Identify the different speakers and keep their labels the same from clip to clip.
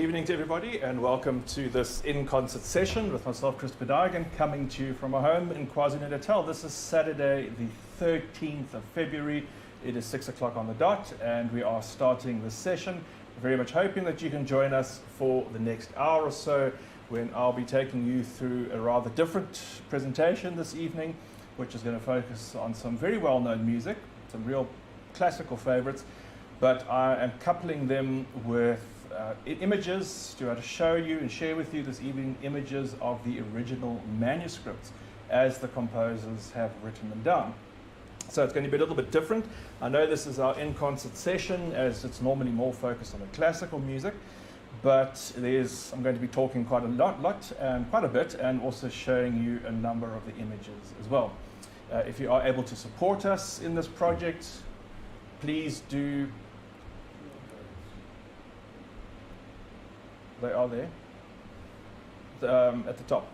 Speaker 1: evening to everybody, and welcome to this in-concert session with myself, Christopher Duigan, coming to you from our home in KwaZulu-Natal. This is Saturday, the 13th of February. It is 6 o'clock on the dot, and we are starting this session. Very much hoping that you can join us for the next hour or so, when I'll be taking you through a rather different presentation this evening, which is going to focus on some very well-known music, some real classical favorites, but I am coupling them with images to show you and share with you this evening images of the original manuscripts as the composers have written them down. So it's going to be a little bit different. I know this is our in-concert session, as it's normally more focused on the classical music, but I'm going to be talking quite a bit, and also showing you a number of the images as well. If you are able to support us in this project, please do. They are there at the top.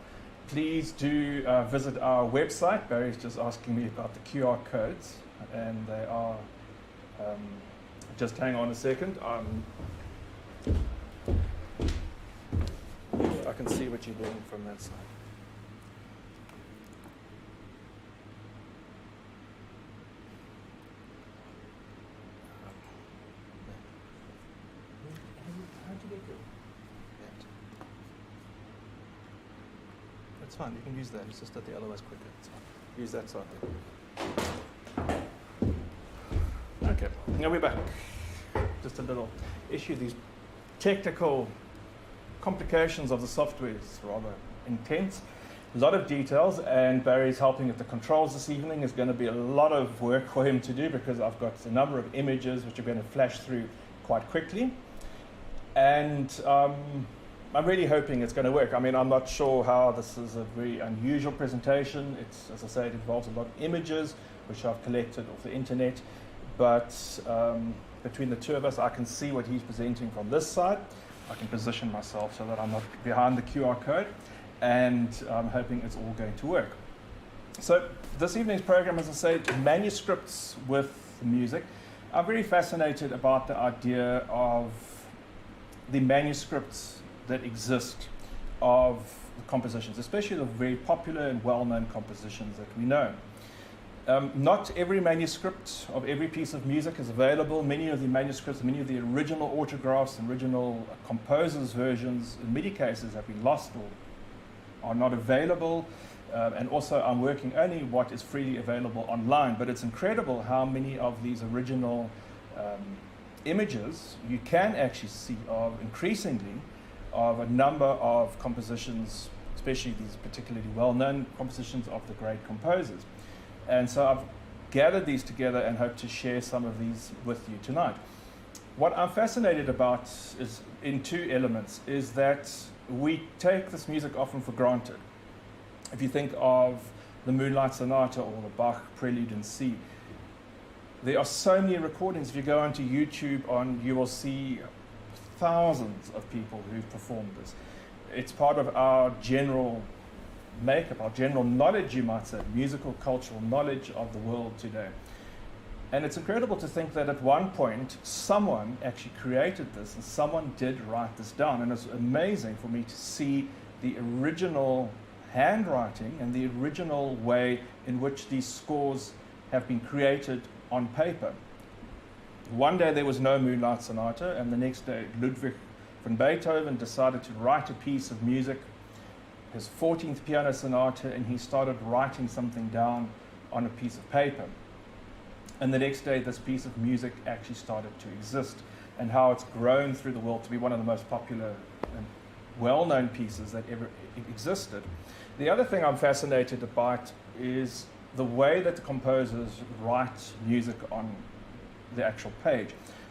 Speaker 1: Please do visit our website. Barry's just asking me about the QR codes, and they are, just hang on a second. I can see what you're doing from that side. It's fine, you can use that. It's just that the other way's quicker. It's fine. Use that side there. Okay, now we're back. Just a little issue. These technical complications of the software is rather intense. A lot of details, and Barry's helping with the controls this evening. It's going to be a lot of work for him to do, because I've got a number of images which are going to flash through quite quickly. And I'm really hoping it's going to work. I mean, I'm not sure how. This is a very unusual presentation. It's, as I say, it involves a lot of images which I've collected off the internet. But between the two of us, I can see what he's presenting from this side. I can position myself so that I'm not behind the QR code, and I'm hoping it's all going to work. So this evening's program, as I say, manuscripts with music. I'm very fascinated about the idea of the manuscripts that exist of the compositions, especially the very popular and well-known compositions that we know. Not every manuscript of every piece of music is available. Many of the manuscripts, many of the original autographs, original composers' versions, in many cases have been lost or are not available. And also I'm working only what is freely available online. But it's incredible how many of these original images you can actually see of increasingly of a number of compositions, especially these particularly well-known compositions of the great composers. And so I've gathered these together and hope to share some of these with you tonight. What I'm fascinated about is in two elements, is that we take this music often for granted. If you think of the Moonlight Sonata or the Bach Prelude in C, there are so many recordings. If you go onto YouTube, you will see thousands of people who've performed this. It's part of our general makeup, our general knowledge, you might say, musical, cultural knowledge of the world today. And it's incredible to think that at one point, someone actually created this, and someone did write this down. And it's amazing for me to see the original handwriting and the original way in which these scores have been created on paper. One day there was no Moonlight Sonata, and the next day Ludwig van Beethoven decided to write a piece of music, his 14th piano sonata, and he started writing something down on a piece of paper. And the next day this piece of music actually started to exist, and how it's grown through the world to be one of the most popular and well-known pieces that ever existed. The other thing I'm fascinated about is the way that the composers write music on the actual page.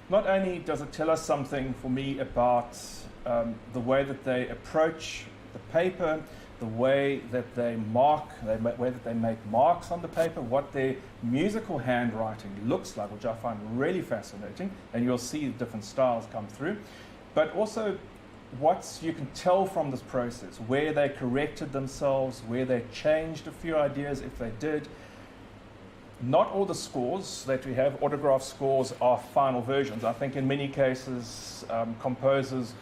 Speaker 1: Not only does it tell us something for me about the way that they approach the paper, the way that they way that they make marks on the paper, what their musical handwriting looks like, which I find really fascinating, and you'll see different styles come through, but also what you can tell from this process, where they corrected themselves, where they changed a few ideas if they did. Not all the scores that we have, autograph scores, are final versions. I think in many cases, composers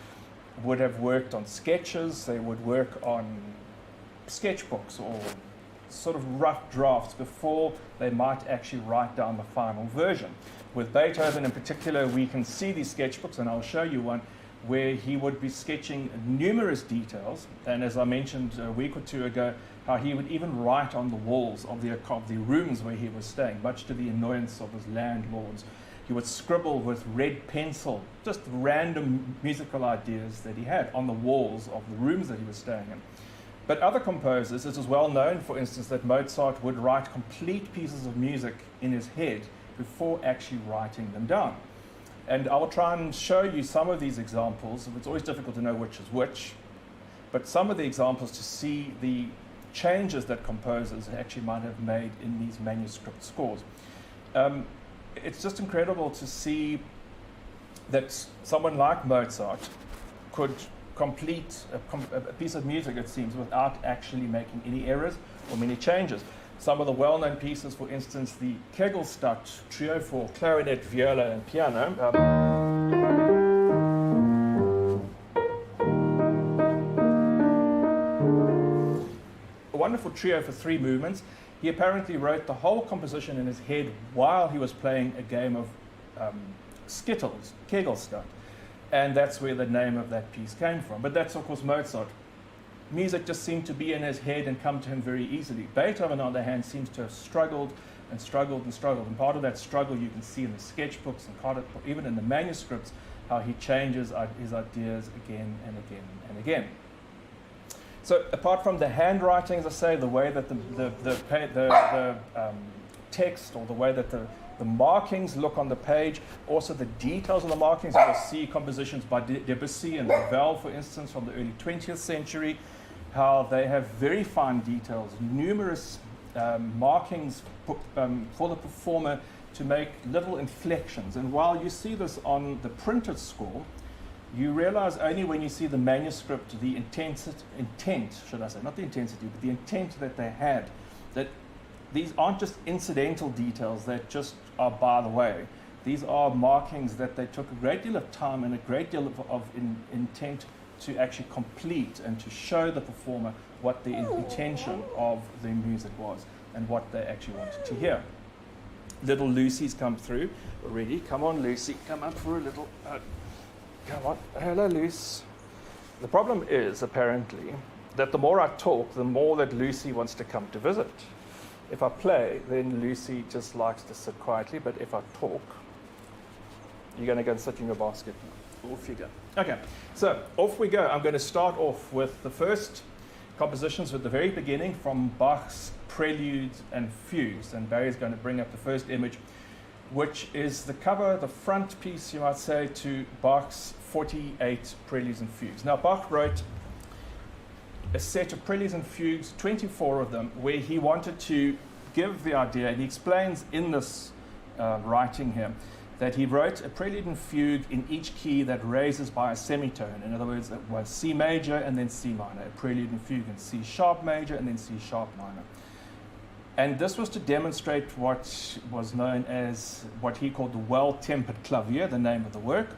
Speaker 1: would have worked on sketches, they would work on sketchbooks or sort of rough drafts before they might actually write down the final version. With Beethoven in particular, we can see these sketchbooks, and I'll show you one, where he would be sketching numerous details, and as I mentioned a week or two ago, how he would even write on the walls of the rooms where he was staying, much to the annoyance of his landlords. He would scribble with red pencil, just random musical ideas that he had on the walls of the rooms that he was staying in. But other composers, it is well known, for instance, that Mozart would write complete pieces of music in his head before actually writing them down. And I will try and show you some of these examples. It's always difficult to know which is which, but some of the examples to see the changes that composers actually might have made in these manuscript scores. It's just incredible to see that someone like Mozart could complete a piece of music, it seems, without actually making any errors or many changes. Some of the well-known pieces, for instance, the Kegelstadt trio for clarinet, viola, and piano. A wonderful trio for 3 movements. He apparently wrote the whole composition in his head while he was playing a game of skittles, Kegelstadt. And that's where the name of that piece came from. But that's, of course, Mozart. Music just seemed to be in his head and come to him very easily. Beethoven, on the other hand, seems to have struggled and struggled and struggled. And part of that struggle you can see in the sketchbooks and even in the manuscripts, how he changes his ideas again and again and again. So apart from the handwriting, as I say, the way that the text, or the way that the markings look on the page, also the details of the markings. You'll see compositions by Debussy and Ravel, for instance, from the early 20th century, how they have very fine details, numerous markings for the performer to make little inflections. And while you see this on the printed score, you realize only when you see the manuscript the intent, should I say, not the intensity, but the intent that they had, that these aren't just incidental details that just are by the way. These are markings that they took a great deal of time and a great deal of intent to actually complete and to show the performer what the intention of the music was and what they actually wanted to hear. Little Lucy's come through already. Come on, Lucy, come up for a little... come on, hello, Lucy. The problem is, apparently, that the more I talk, the more that Lucy wants to come to visit. If I play, then Lucy just likes to sit quietly, but if I talk, you're going to go and sit in your basket now. Off you go. Okay, so off we go. I'm going to start off with the first compositions at the very beginning from Bach's Preludes and Fugues. And Barry's going to bring up the first image, which is the cover, the front piece, you might say, to Bach's 48 Preludes and Fugues. Now, Bach wrote a set of Preludes and Fugues, 24 of them, where he wanted to give the idea, and he explains in this writing here, that he wrote a prelude and fugue in each key that raises by a semitone. In other words, it was C major and then C minor, a prelude and fugue in C sharp major and then C sharp minor. And this was to demonstrate what was known as what he called the well-tempered clavier, the name of the work,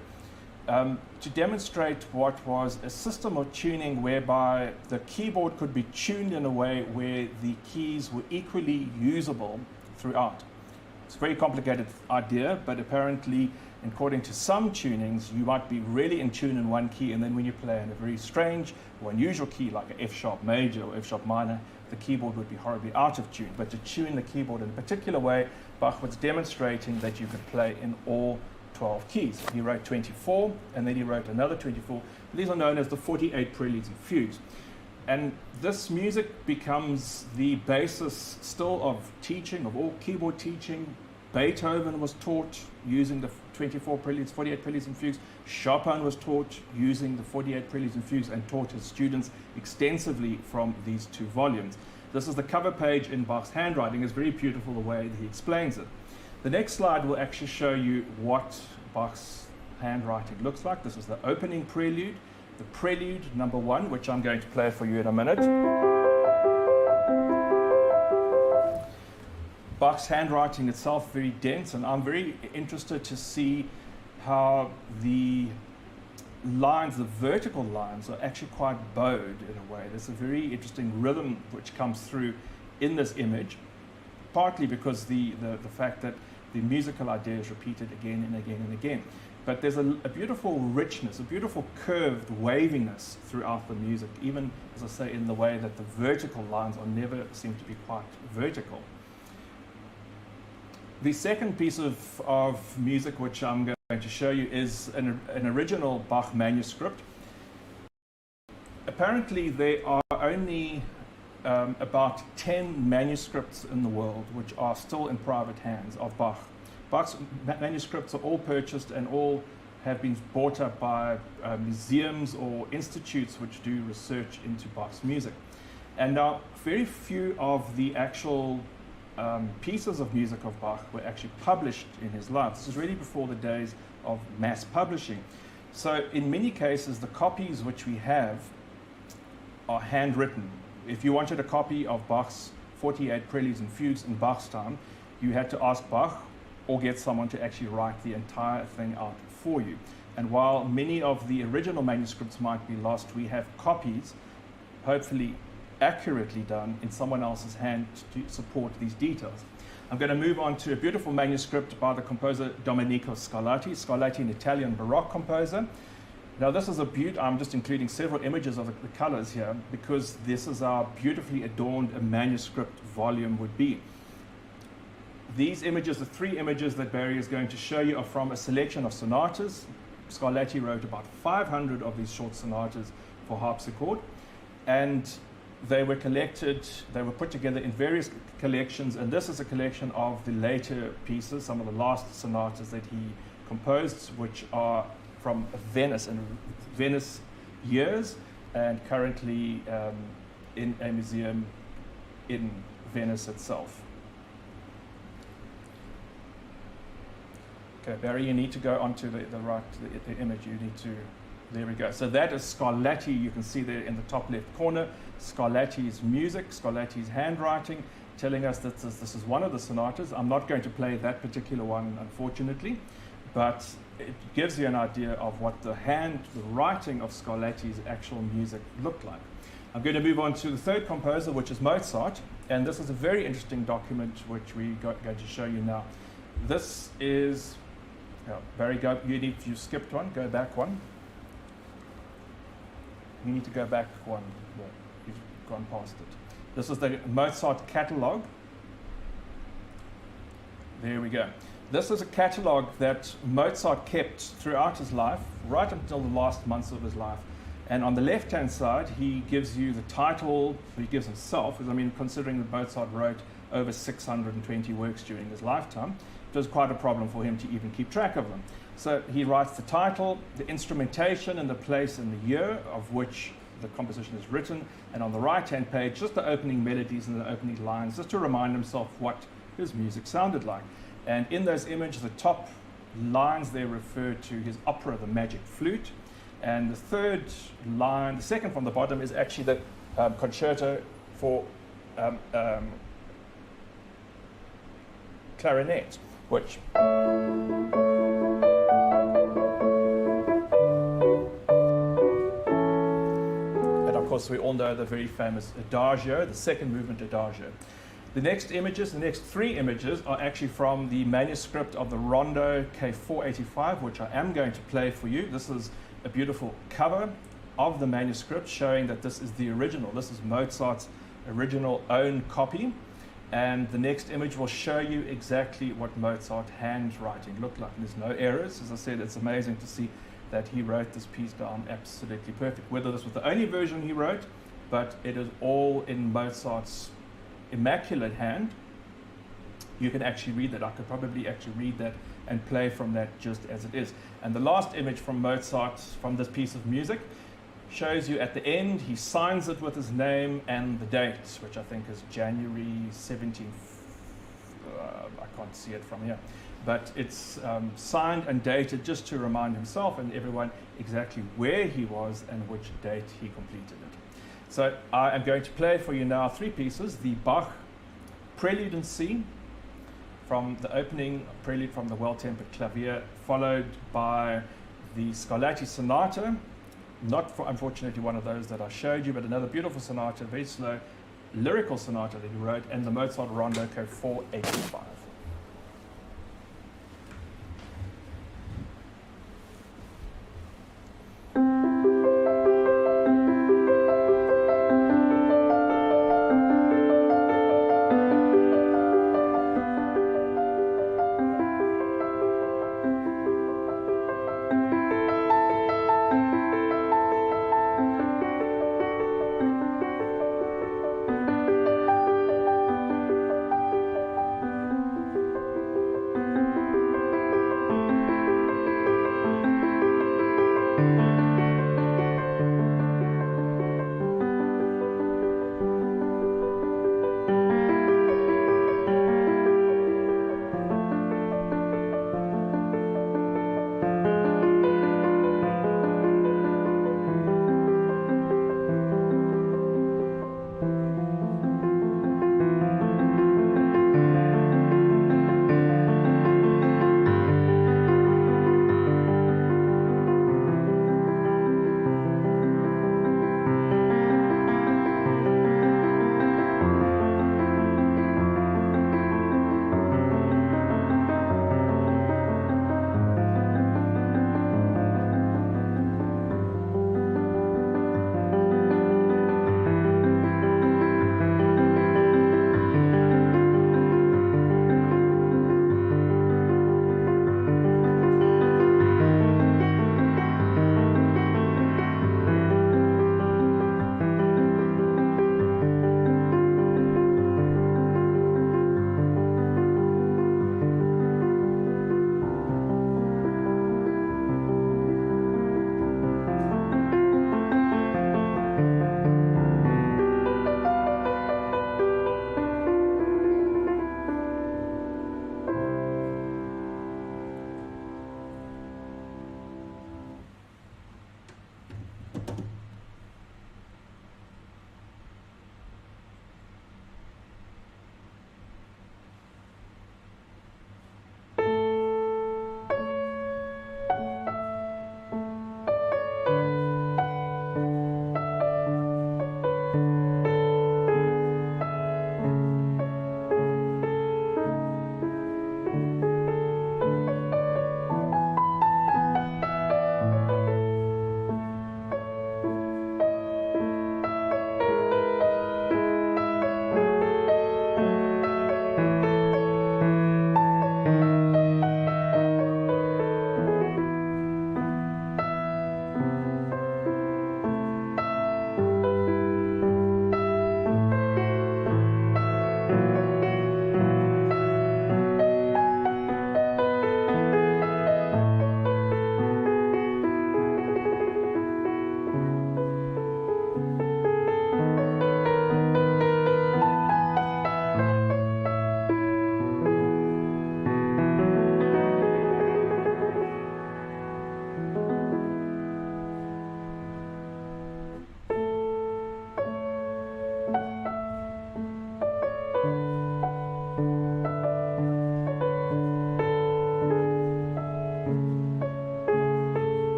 Speaker 1: to demonstrate what was a system of tuning whereby the keyboard could be tuned in a way where the keys were equally usable throughout. It's a very complicated idea, but apparently, according to some tunings, you might be really in tune in one key, and then when you play in a very strange or unusual key like an F sharp major or F sharp minor, the keyboard would be horribly out of tune. But to tune the keyboard in a particular way, Bach was demonstrating that you could play in all 12 keys. He wrote 24, and then he wrote another 24. These are known as the 48 Preludes and Fugues. And this music becomes the basis still of teaching, of all keyboard teaching. Beethoven was taught using the 24 Preludes, 48 Preludes and Fugues. Chopin was taught using the 48 Preludes and Fugues and taught his students extensively from these 2 volumes. This is the cover page in Bach's handwriting. It's very beautiful the way that he explains it. The next slide will actually show you what Bach's handwriting looks like. This is the opening prelude, the prelude number 1, which I'm going to play for you in a minute. Bach's handwriting itself very dense, and I'm very interested to see how the lines, the vertical lines, are actually quite bowed in a way. There's a very interesting rhythm which comes through in this image, partly because the fact that the musical idea is repeated again and again and again. But there's a beautiful richness, a beautiful curved waviness throughout the music, even, as I say, in the way that the vertical lines are never seem to be quite vertical. The second piece of music which I'm going to show you is an original Bach manuscript. Apparently there are only about 10 manuscripts in the world which are still in private hands of Bach. Bach's manuscripts are all purchased and all have been bought up by museums or institutes which do research into Bach's music. And now very few of the actual pieces of music of Bach were actually published in his life. This is really before the days of mass publishing. So in many cases, the copies which we have are handwritten. If you wanted a copy of Bach's 48 Preludes and Fugues in Bach's time, you had to ask Bach or get someone to actually write the entire thing out for you. And while many of the original manuscripts might be lost, we have copies, hopefully accurately done, in someone else's hand to support these details. I'm going to move on to a beautiful manuscript by the composer Dominico Scarletti. Scarletti, an Italian Baroque composer. Now this is I'm just including several images of the colors here because this is how beautifully adorned a manuscript volume would be. These images, the three images that Barry is going to show you, are from a selection of sonatas. Scarletti wrote about 500 of these short sonatas for harpsichord, and they were collected, they were put together in various collections, and this is a collection of the later pieces, some of the last sonatas that he composed, which are from Venice and Venice years, and currently in a museum in Venice itself. Okay, Barry, you need to go onto the image. You need to, there we go. So that is Scarletti. You can see there in the top left corner, Scarletti's music, Scarletti's handwriting, telling us that this is one of the sonatas. I'm not going to play that particular one, unfortunately, but it gives you an idea of what the writing of Scarletti's actual music looked like. I'm going to move on to the third composer, which is Mozart, and this is a very interesting document which we're going to show you now. This is, Barry, you skipped one, go back one. You need to go back one more. You've gone past it. This is the Mozart Catalogue. There we go. This is a catalogue that Mozart kept throughout his life, right until the last months of his life. And on the left-hand side, he gives you the title, he gives himself, because I mean, considering that Mozart wrote over 620 works during his lifetime, it was quite a problem for him to even keep track of them. So he writes the title, the instrumentation, and the place and the year of which the composition is written, and on the right-hand page, just the opening melodies and the opening lines, just to remind himself what his music sounded like. And in those images, the top lines there refer to his opera, The Magic Flute, and the third line, the second from the bottom, is actually the concerto for clarinet, which of course, we all know the very famous Adagio, the second movement Adagio. The next images, the next three images, are actually from the manuscript of the Rondo K485, which I am going to play for you. This is a beautiful cover of the manuscript showing that this is the original. This is Mozart's original own copy. And the next image will show you exactly what Mozart handwriting looked like. And there's no errors. As I said, it's amazing to see that he wrote this piece down absolutely perfect. Whether this was the only version he wrote, but it is all in Mozart's immaculate hand. You can actually read that. I could probably actually read that and play from that just as it is. And the last image from Mozart, from this piece of music, shows you at the end, he signs it with his name and the date, which I think is January 17th. I can't see it from here. But it's signed and dated just to remind himself and everyone exactly where he was and which date he completed it. So I am going to play for you now three pieces. The Bach Prelude in C, from the opening Prelude from the Well-Tempered Clavier, followed by the Scarletti Sonata, not for, unfortunately one of those that I showed you, but another beautiful sonata, very slow, lyrical sonata that he wrote, and the Mozart Rondo Co. 485.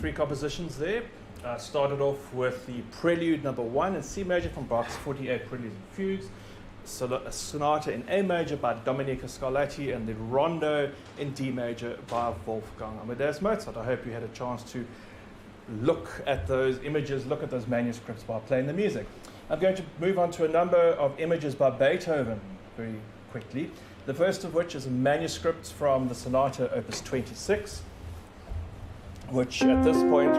Speaker 1: three compositions there. Started off with the Prelude number 1 in C major from Bach's 48 Preludes and Fugues, a Sonata in A major by Dominico Scarletti, and the Rondo in D major by Wolfgang Amadeus Mozart. I hope you had a chance to look at those images, look at those manuscripts while playing the music. I'm going to move on to a number of images by Beethoven very quickly. The first of which is a manuscript from the Sonata Opus 26, which at this point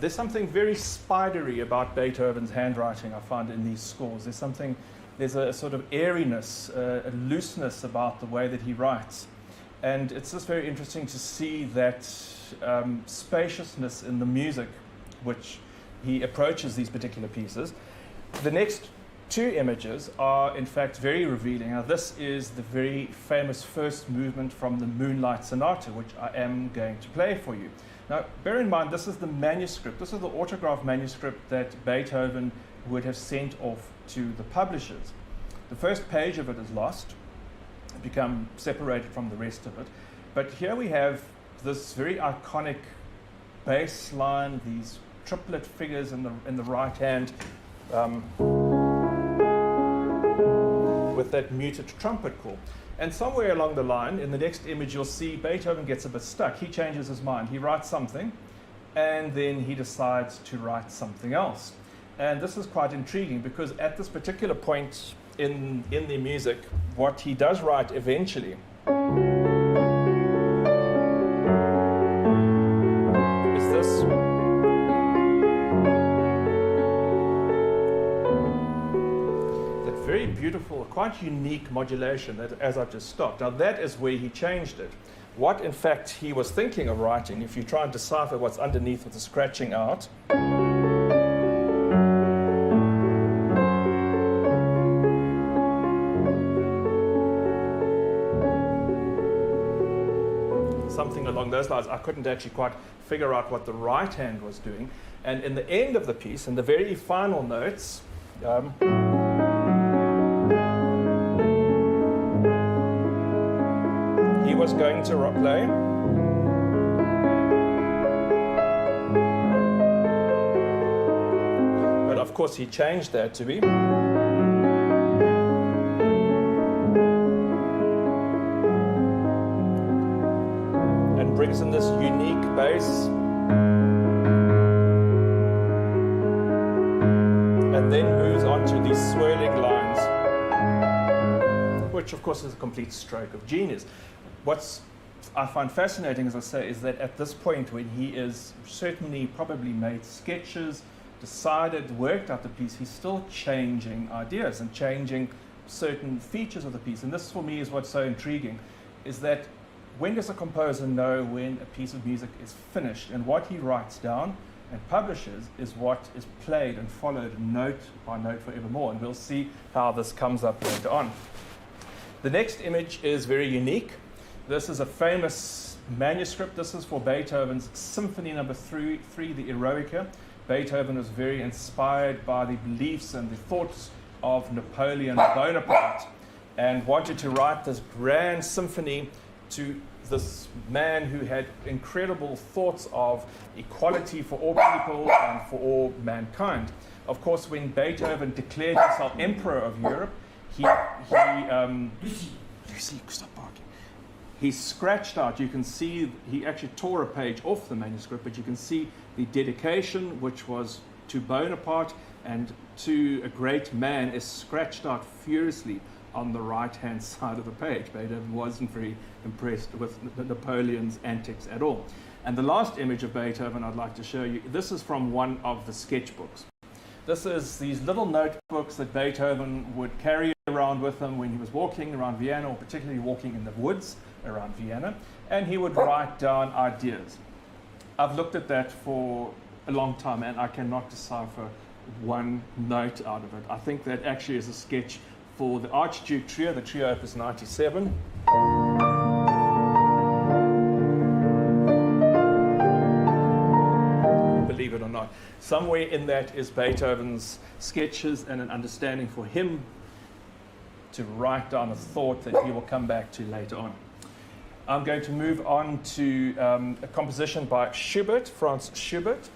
Speaker 1: there's something very spidery about Beethoven's handwriting, I find, in these scores. There's a sort of airiness, a looseness about the way that he writes. And it's just very interesting to see that spaciousness in the music which he approaches these particular pieces. The next two images are, in fact, very revealing. Now, this is the very famous first movement from the Moonlight Sonata, which I am going to play for you. Now, bear in mind, this is the manuscript. This is the autograph manuscript that Beethoven would have sent off to the publishers. The first page of it is lost, become separated from the rest of it. But here we have this very iconic bass line, these triplet figures in the right hand, with that muted trumpet call. And somewhere along the line, in the next image, you'll see Beethoven gets a bit stuck. He changes his mind. He writes something, and then he decides to write something else. And this is quite intriguing, because at this particular point in the music, what he does write eventually is this. Very beautiful, quite unique modulation that, as I've just stopped. Now that is where he changed it. What in fact he was thinking of writing, if you try and decipher what's underneath with the scratching out, something along those lines. I couldn't actually quite figure out what the right hand was doing. And in the end of the piece, in the very final notes, he was going to play. But of course he changed that to be. And brings in this unique bass. And then moves on to these swirling lines, which of course is a complete stroke of genius. What I find fascinating, as I say, is that at this point, when he is certainly probably made sketches, decided, worked out the piece, he's still changing ideas and changing certain features of the piece. And this, for me, is what's so intriguing, is that when does a composer know when a piece of music is finished? And what he writes down and publishes is what is played and followed note by note forevermore. And we'll see how this comes up later on. The next image is very unique. This is a famous manuscript. This is for Beethoven's Symphony No. 3, the Eroica. Beethoven was very inspired by the beliefs and the thoughts of Napoleon Bonaparte and wanted to write this grand symphony to this man who had incredible thoughts of equality for all people and for all mankind. Of course, when Beethoven declared himself Emperor of Europe, he scratched out, you can see, he actually tore a page off the manuscript, but you can see the dedication, which was to Bonaparte and to a great man, is scratched out furiously on the right-hand side of the page. Beethoven wasn't very impressed with Napoleon's antics at all. And the last image of Beethoven I'd like to show you, this is from one of the sketchbooks. This is these little notebooks that Beethoven would carry around with him when he was walking around Vienna, or particularly walking in the woods around Vienna, and he would write down ideas. I've looked at that for a long time and I cannot decipher one note out of it. I think that actually is a sketch for the Archduke Trio, the Trio Opus 97. Believe it or not. on. Somewhere in that is Beethoven's sketches and an understanding for him to write down a thought that he will come back to later on. I'm going to move on to a composition by Schubert, Franz Schubert,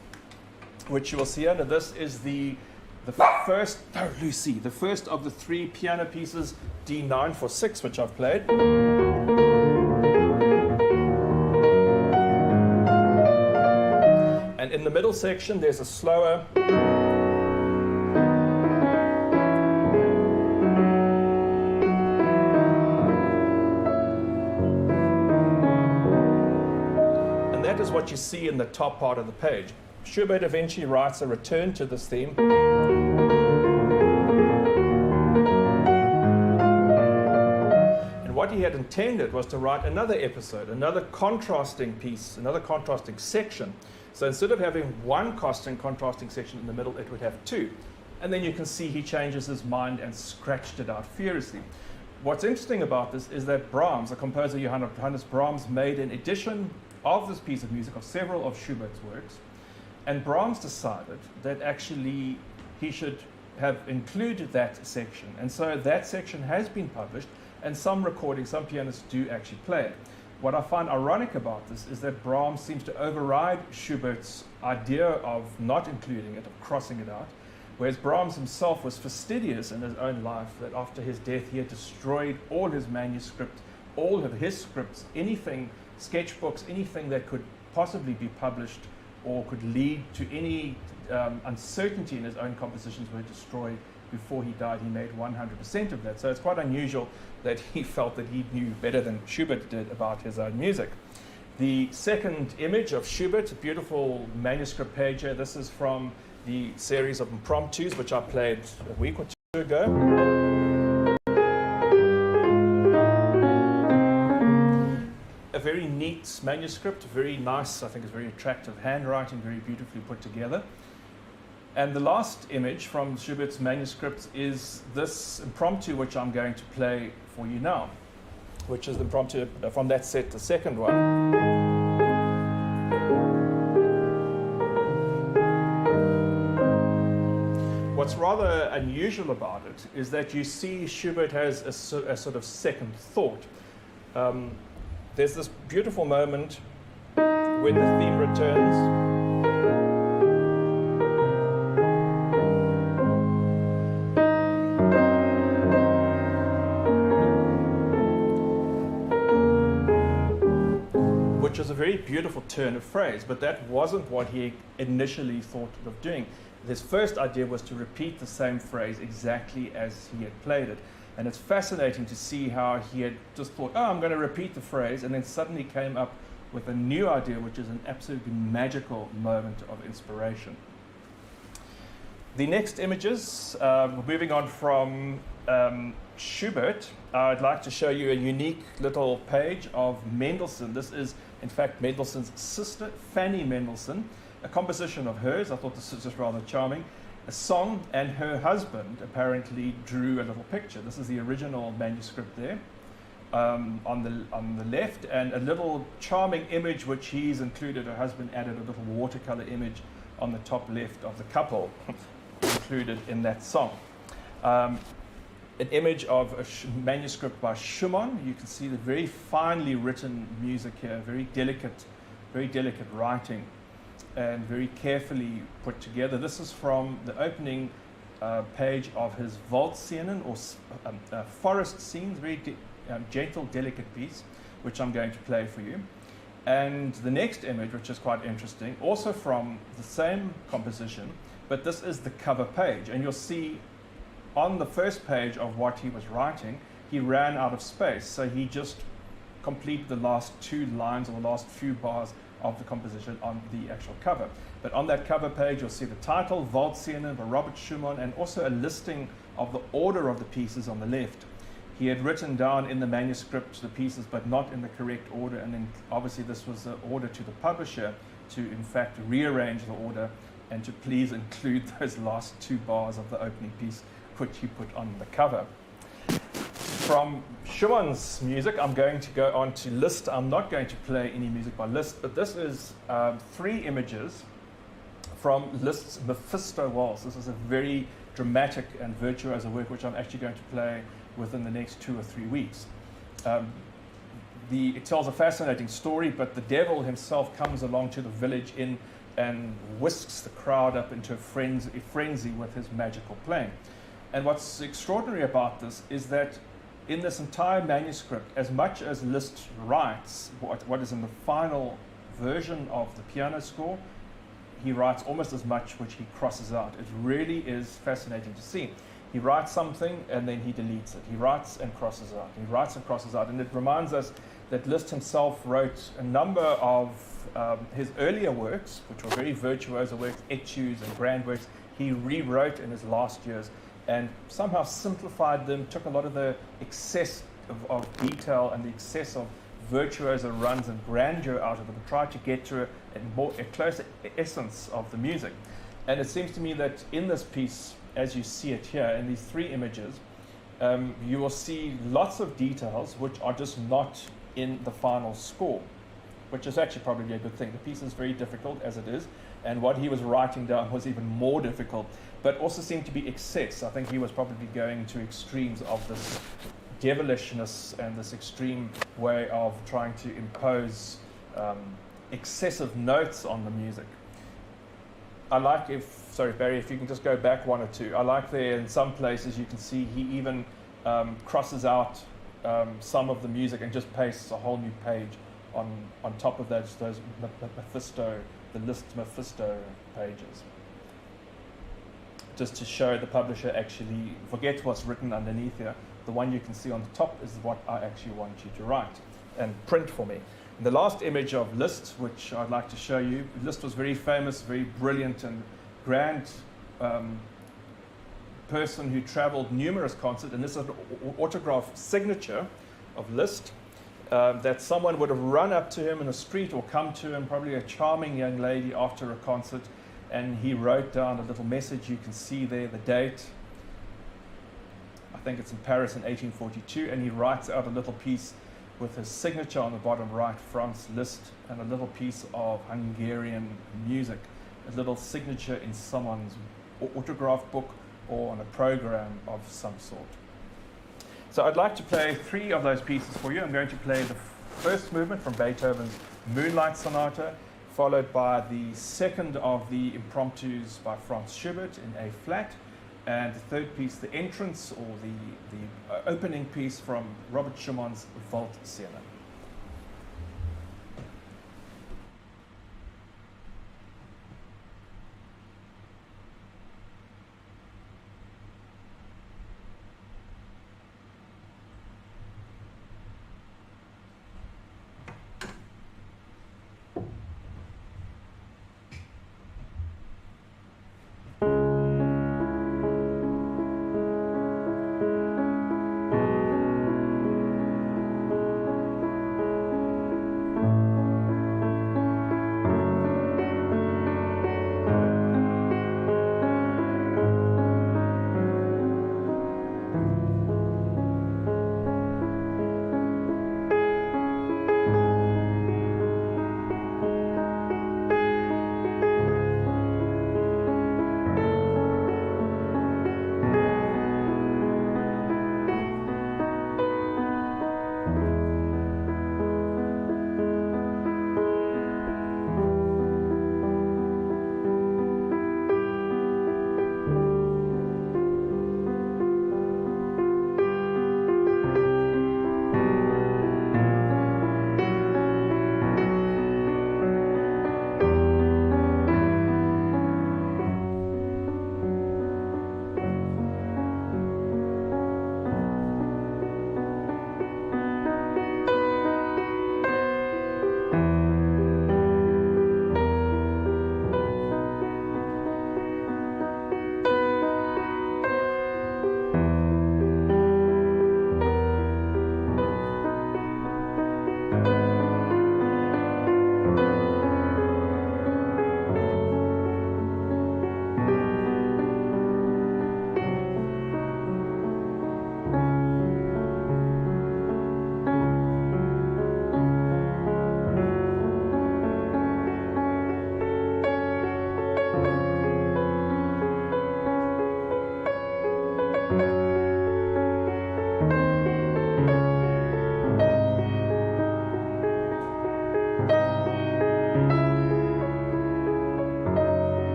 Speaker 1: which you will see under this is the first, Lucy, the first of the 3 piano pieces, D9 for 6, which I've played. And in the middle section, there's a slower. And that is what you see in the top part of the page. Schubert eventually writes a return to this theme. And what he had intended was to write another episode, another contrasting piece, another contrasting section. So instead of having one contrasting section in the middle, it would have 2. And then you can see he changes his mind and scratched it out furiously. What's interesting about this is that Brahms, the composer Johannes Brahms, made an edition of this piece of music, of several of Schubert's works. And Brahms decided that actually he should have included that section. And so that section has been published, and some recordings, some pianists do actually play it. What I find ironic about this is that Brahms seems to override Schubert's idea of not including it, of crossing it out, whereas Brahms himself was fastidious in his own life, that after his death he had destroyed all his manuscripts, all of his scripts, anything, sketchbooks, anything that could possibly be published or could lead to any uncertainty in his own compositions were destroyed before he died. He made 100% of that. So it's quite unusual that he felt that he knew better than Schubert did about his own music. The second image of Schubert, a beautiful manuscript page here. This is from the series of Impromptus, which I played a week or 2 ago. A very neat manuscript, very nice, I think it's very attractive handwriting, very beautifully put together. And the last image from Schubert's manuscript is this Impromptu, which I'm going to play for you now, which is the Impromptu from that set, the second one. What's rather unusual about it is that you see Schubert has a sort of second thought. There's this beautiful moment when the theme returns. Which is a very beautiful turn of phrase, but that wasn't what he initially thought of doing. His first idea was to repeat the same phrase exactly as he had played it. And it's fascinating to see how he had just thought, oh, I'm going to repeat the phrase, and then suddenly came up with a new idea, which is an absolutely magical moment of inspiration. The next images, moving on from Schubert, I'd like to show you a unique little page of Mendelssohn. This is, in fact, Mendelssohn's sister, Fanny Mendelssohn, a composition of hers. I thought this was just rather charming. A song, and her husband apparently drew a little picture. This is the original manuscript there on the left, and a little charming image which he's included. Her husband added a little watercolor image on the top left of the couple included in that song. An image of a manuscript by Schumann. You can see the very finely written music here, very delicate writing, and very carefully put together. This is from the opening page of his Waldscenen, or forest scenes, very gentle, delicate piece, which I'm going to play for you. And the next image, which is quite interesting, also from the same composition, but this is the cover page. And you'll see on the first page of what he was writing, he ran out of space, so he just completed the last 2 lines or the last few bars of the composition on the actual cover. But on that cover page, you'll see the title, Waldscenen by Robert Schumann, and also a listing of the order of the pieces on the left. He had written down in the manuscript the pieces, but not in the correct order, and then obviously this was the order to the publisher to, in fact, rearrange the order and to please include those last 2 bars of the opening piece, which he put on the cover. From Schumann's music, I'm going to go on to Liszt. I'm not going to play any music by Liszt, but this is 3 images from Liszt's Mephisto Waltz. This is a very dramatic and virtuoso work, which I'm actually going to play within the next 2 or 3 weeks. It tells a fascinating story, but the devil himself comes along to the village inn and whisks the crowd up into a frenzy with his magical playing. And what's extraordinary about this is that in this entire manuscript, as much as Liszt writes what is in the final version of the piano score, he writes almost as much which he crosses out. It really is fascinating to see. He writes something and then he deletes it. He writes and crosses out. He writes and crosses out. And it reminds us that Liszt himself wrote a number of his earlier works, which were very virtuoso works, etudes and grand works, he rewrote in his last years and somehow simplified them, took a lot of the excess of detail and the excess of virtuoso runs and grandeur out of them, tried to get to a closer essence of the music. And it seems to me that in this piece, as you see it here, in these 3 images, you will see lots of details which are just not in the final score, which is actually probably a good thing. The piece is very difficult as it is, and what he was writing down was even more difficult, but also seemed to be excess. I think he was probably going to extremes of this devilishness and this extreme way of trying to impose excessive notes on the music. I like sorry Barry, if you can just go back 1 or 2. I like there in some places you can see he even crosses out some of the music and just pastes a whole new page on top of those Mephisto, the Liszt Mephisto pages, just to show the publisher actually forget what's written underneath here. The one you can see on the top is what I actually want you to write and print for me. And the last image of Liszt, which I'd like to show you, Liszt was very famous, very brilliant and grand person who traveled numerous concerts, and this is an autograph signature of Liszt that someone would have run up to him in a street or come to him, probably a charming young lady after a concert, and he wrote down a little message. You can see there the date. I think it's in Paris in 1842, and he writes out a little piece with his signature on the bottom right, Franz Liszt, and a little piece of Hungarian music, a little signature in someone's autograph book or on a program of some sort. So I'd like to play 3 of those pieces for you. I'm going to play the first movement from Beethoven's Moonlight Sonata, followed by the second of the Impromptus by Franz Schubert in A flat, and the third piece, the entrance or the opening piece from Robert Schumann's Waltz-Szene.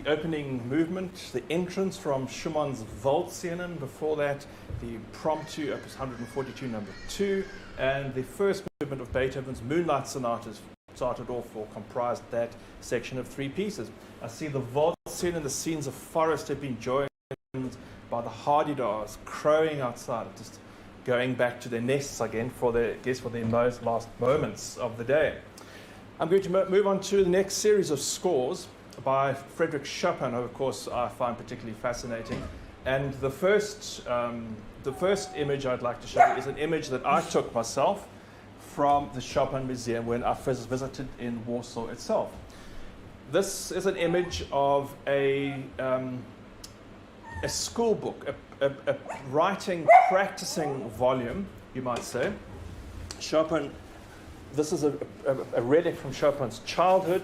Speaker 1: opening movement, the entrance from Schumann's Waltszenen, before that the Impromptu, Opus 142, number 2, and the first movement of Beethoven's Moonlight Sonata started off or comprised that section of 3 pieces. I see the Waltszenen, the scenes of forest have been joined by the hardidars crowing outside, just going back to their nests again for their last moments of the day. I'm going to move on to the next series of scores by Frédéric Chopin, who of course I find particularly fascinating. And the first image I'd like to show you is an image that I took myself from the Chopin Museum when I first visited in Warsaw itself. This is an image of a school book, a writing, practicing volume, you might say. Chopin, this is a relic from Chopin's childhood,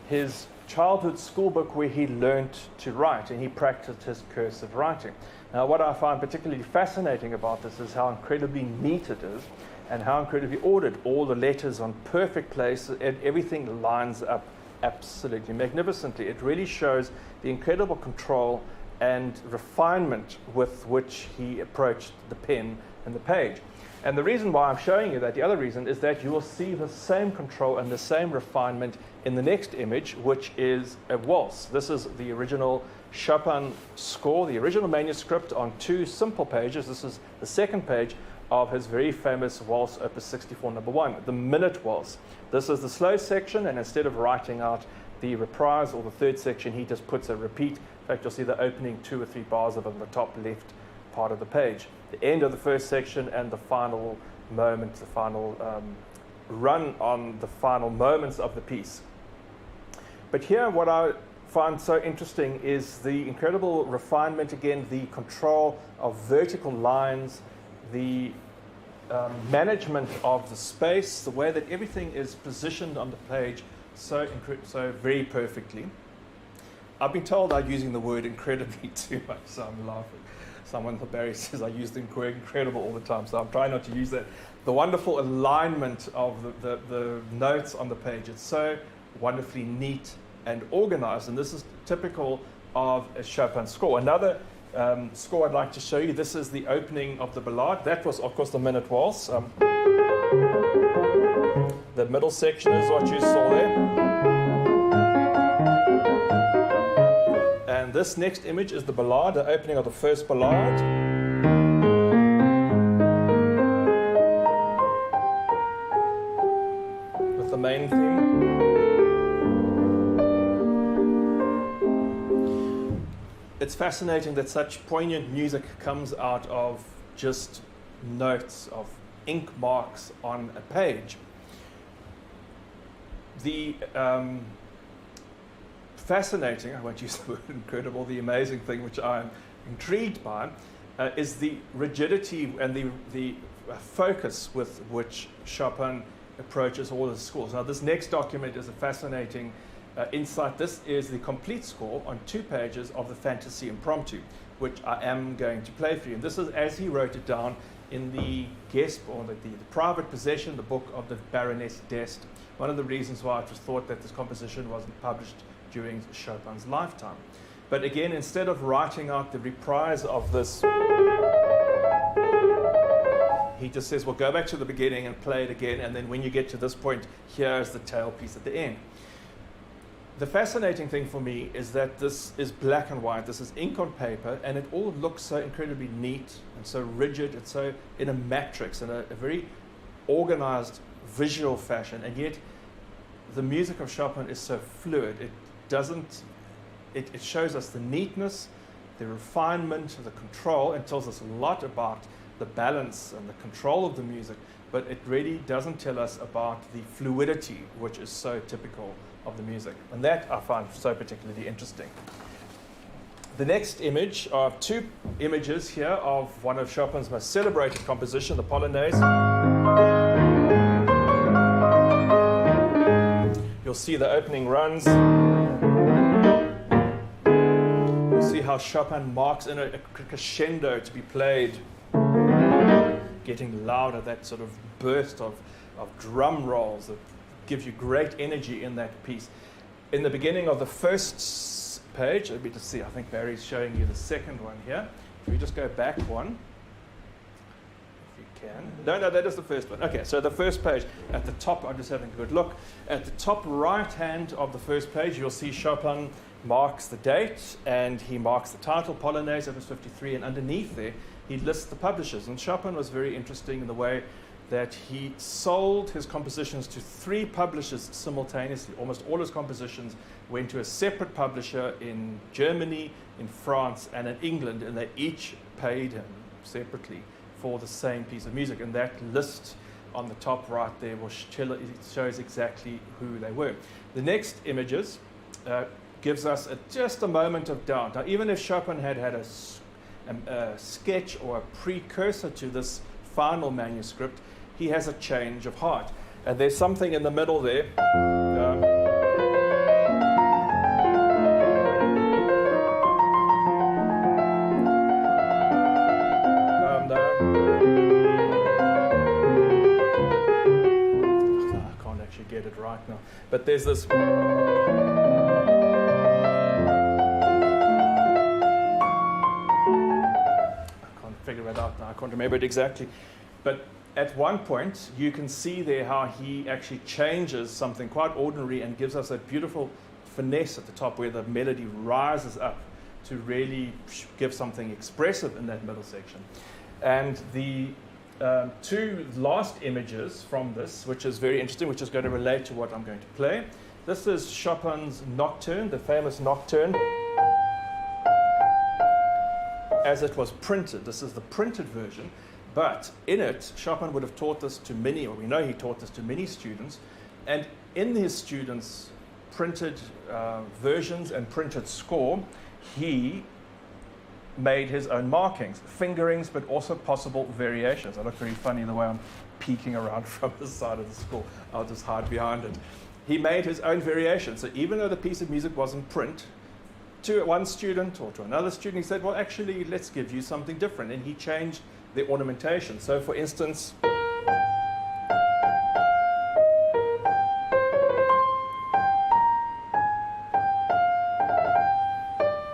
Speaker 1: his childhood school book where he learned to write and he practiced his cursive writing. Now, what I find particularly fascinating about this is how incredibly neat it is and how incredibly ordered. All the letters on perfect place, everything lines up absolutely magnificently. It really shows the incredible control and refinement with which he approached the pen and the page. And the reason why I'm showing you that, the other reason, is that you will see the same control and the same refinement in the next image, which is a waltz. This is the original Chopin score, the original manuscript on 2 simple pages. This is the second page of his very famous Waltz Opus 64, number 1, the minute waltz. This is the slow section, and instead of writing out the reprise or the third section, he just puts a repeat. In fact, you'll see the opening 2 or 3 bars of it on the top left part of the page. The end of the first section and the final moment, the final run on the final moments of the piece. But here, what I find so interesting is the incredible refinement, again, the control of vertical lines, the management of the space, the way that everything is positioned on the page so very perfectly. I've been told I'm using the word incredibly too much, so I'm laughing. Someone, Barry, says I use the word incredible all the time, so I'm trying not to use that. The wonderful alignment of the notes on the page. It's so wonderfully neat and organized, and this is typical of a Chopin score. Another score I'd like to show you, this is the opening of the ballade. That was, of course, the minute waltz. The middle section is what you saw there. And this next image is the ballade, the opening of the first ballade. With the main theme. It's fascinating that such poignant music comes out of just notes, of ink marks on a page. The fascinating, I won't use the word incredible, the amazing thing which I'm intrigued by is the rigidity and the focus with which Chopin approaches all his scores. Now, this next document is a fascinating insight. This is the complete score on 2 pages of the Fantasy Impromptu, which I am going to play for you. And this is as he wrote it down in the guest, or the private possession, the book of the Baroness d'Este. One of the reasons why it was thought that this composition wasn't published during Chopin's lifetime. But again, instead of writing out the reprise of this, he just says, well, go back to the beginning and play it again, and then when you get to this point, here's the tail piece at the end. The fascinating thing for me is that this is black and white, this is ink on paper, and it all looks so incredibly neat and so rigid, it's so in a matrix, in a very organized visual fashion, and yet the music of Chopin is so fluid. It shows us the neatness, the refinement, the control, and tells us a lot about the balance and the control of the music, but it really doesn't tell us about the fluidity, which is so typical of the music. And that I find so particularly interesting. The next image are 2 images here of one of Chopin's most celebrated composition, the Pollinate. You'll see the opening runs. You'll see how Chopin marks in a crescendo to be played, getting louder, that sort of burst of drum rolls that gives you great energy in that piece. In the beginning of the first page. Let me just see. I think Barry's showing you the second one here. If we just go back one, if you can. No, that is the first one. Okay, so the first page at the top, I'm just having a good look. At the top right hand of the first page, you'll see Chopin marks the date, and he marks the title, Pollinate, Opus 53, and underneath there, he lists the publishers. And Chopin was very interesting in the way that he sold his compositions to 3 publishers simultaneously. Almost all his compositions went to a separate publisher in Germany, in France, and in England, and they each paid him separately for the same piece of music. And that list on the top right there shows exactly who they were. The next images gives us just a moment of doubt. Now, even if Chopin had had a sketch or a precursor to this final manuscript, he has a change of heart. And there's something in the middle there. I can't actually get it right now. But there's this. Figure it out now. I can't remember it exactly. But at one point, you can see there how he actually changes something quite ordinary and gives us that beautiful finesse at the top where the melody rises up to really give something expressive in that middle section. And the 2 last images from this, which is very interesting, which is going to relate to what I'm going to play. This is Chopin's Nocturne, the famous Nocturne, as it was printed. This is the printed version, but in it, Chopin would have taught this to many, or we know he taught this to many students, and in his students' printed versions and printed score, he made his own markings, fingerings, but also possible variations. I look very funny the way I'm peeking around from the side of the score. I'll just hide behind it. He made his own variations, so even though the piece of music wasn't print, to one student or to another student, he said, well, actually, let's give you something different. And he changed the ornamentation. So, for instance,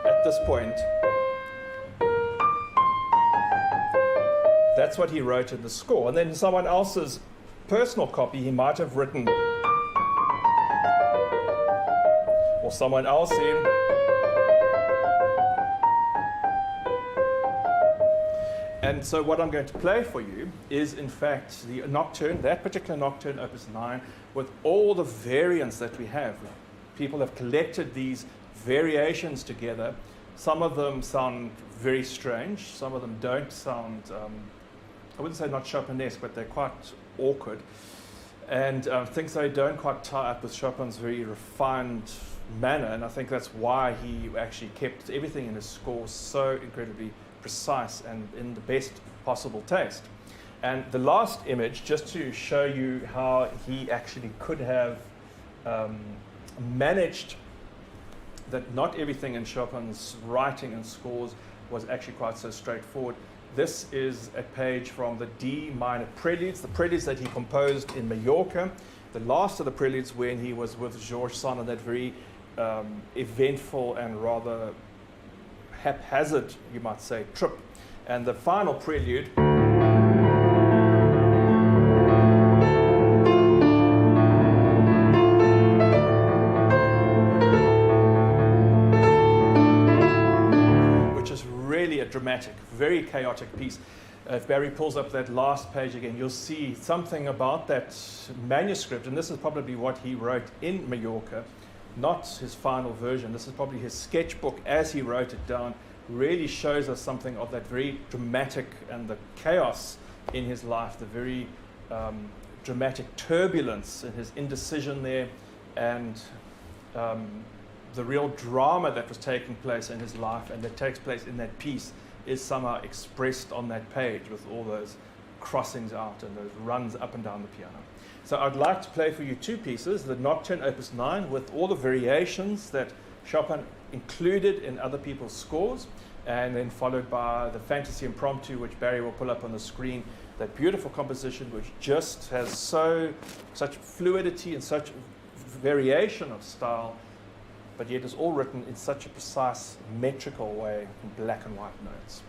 Speaker 1: at this point, that's what he wrote in the score. And then in someone else's personal copy, he might have written, or someone else here, and so what I'm going to play for you is, in fact, the Nocturne, that particular Nocturne, Opus 9, with all the variants that we have. People have collected these variations together. Some of them sound very strange. Some of them don't sound, I wouldn't say not Chopinesque, but they're quite awkward. And things they don't quite tie up with Chopin's very refined manner. And I think that's why he actually kept everything in his score so incredibly precise and in the best possible taste. And the last image, just to show you how he actually could have managed that not everything in Chopin's writing and scores was actually quite so straightforward. This is a page from the D minor preludes, the preludes that he composed in Mallorca, the last of the preludes when he was with Georges Sand on that very eventful and rather haphazard, you might say, trip. And the final prelude which is really a dramatic, very chaotic piece. If Barry pulls up that last page again, you'll see something about that manuscript, and this is probably what he wrote in Mallorca, not his final version. This is probably his sketchbook as he wrote it down. Really shows us something of that very dramatic and the chaos in his life, the very dramatic turbulence in his indecision there, and the real drama that was taking place in his life and that takes place in that piece is somehow expressed on that page with all those crossings out and those runs up and down the piano. So I'd like to play for you 2 pieces, the Nocturne Opus 9 with all the variations that Chopin included in other people's scores, and then followed by the Fantasy Impromptu, which Barry will pull up on the screen, that beautiful composition which just has such fluidity and such variation of style but yet it's all written in such a precise, metrical way in black and white notes.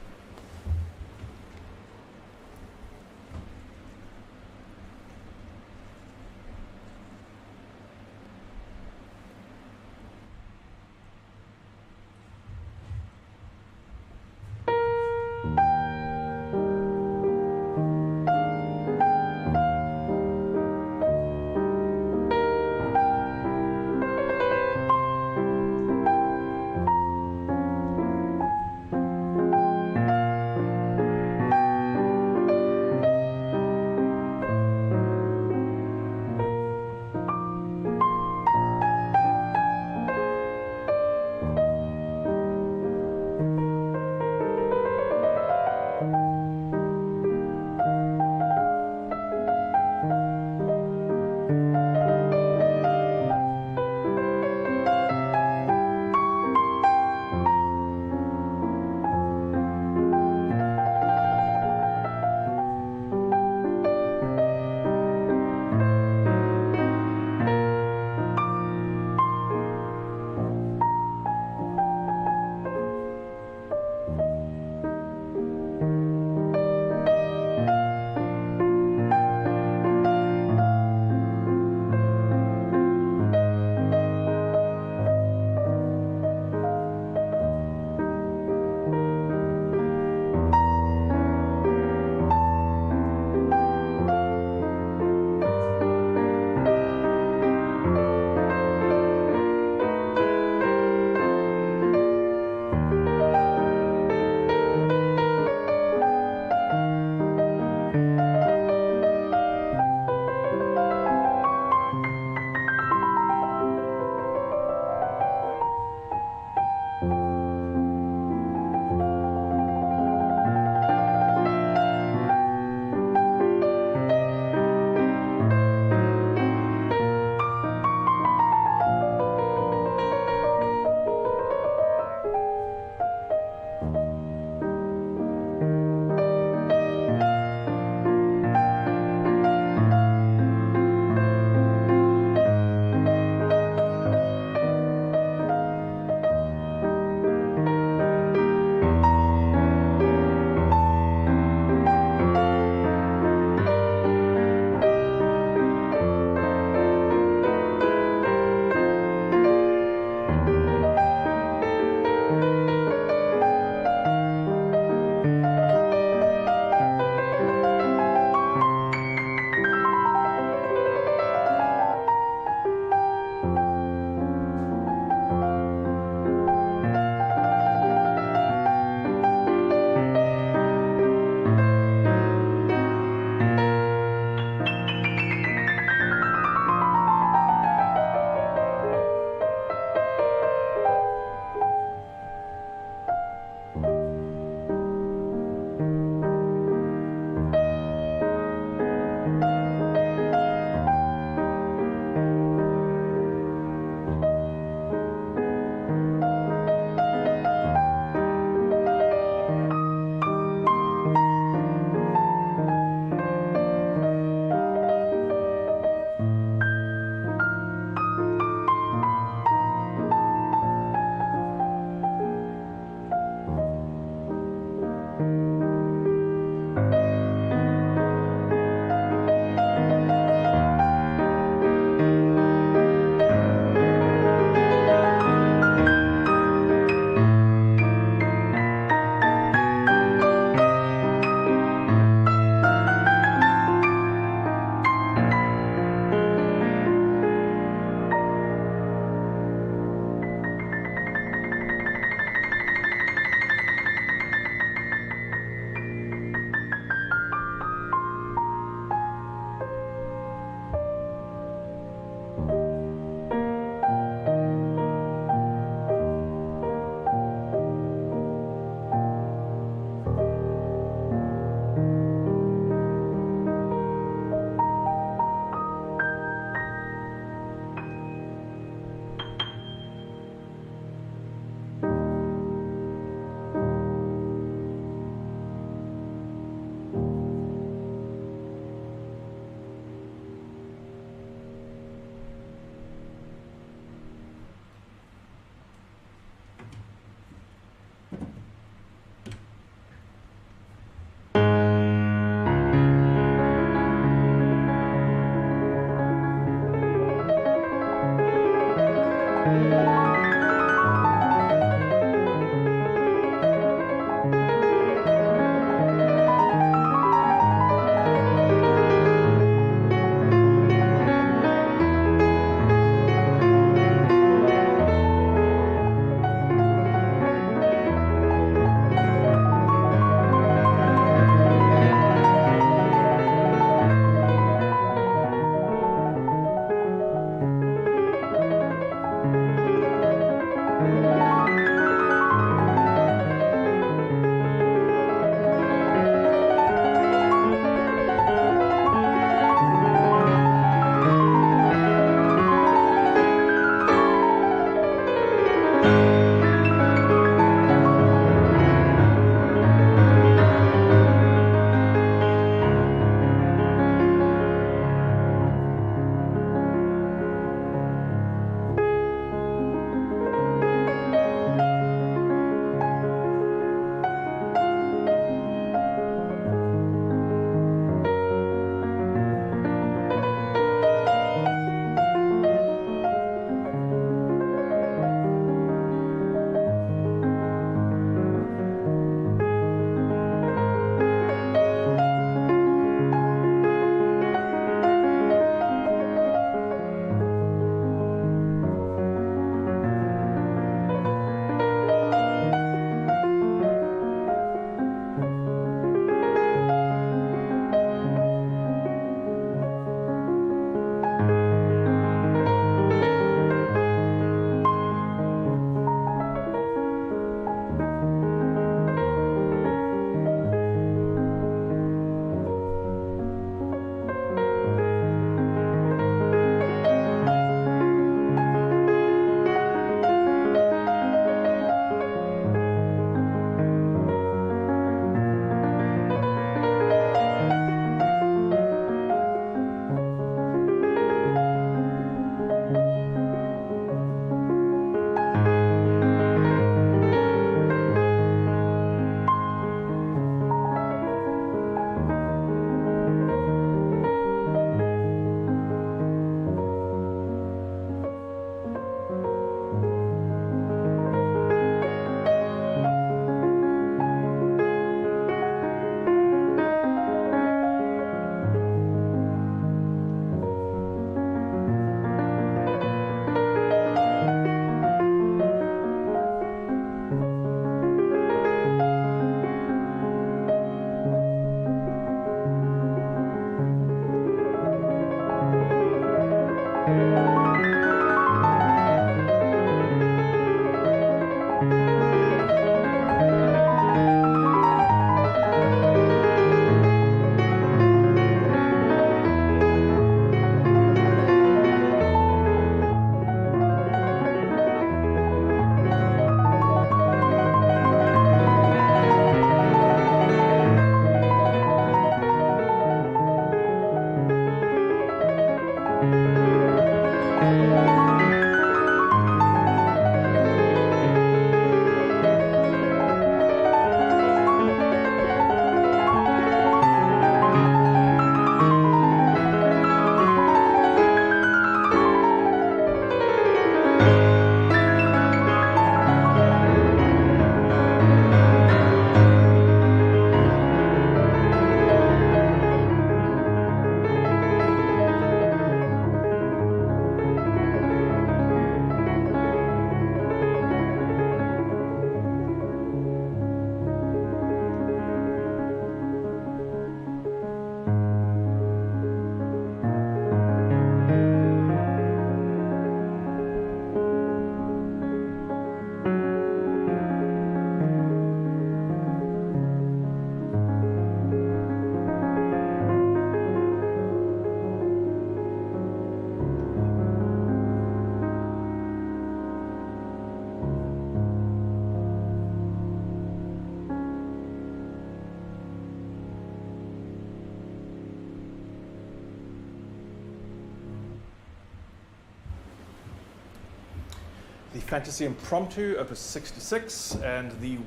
Speaker 1: the Fantasy Impromptu, Opus 66, and the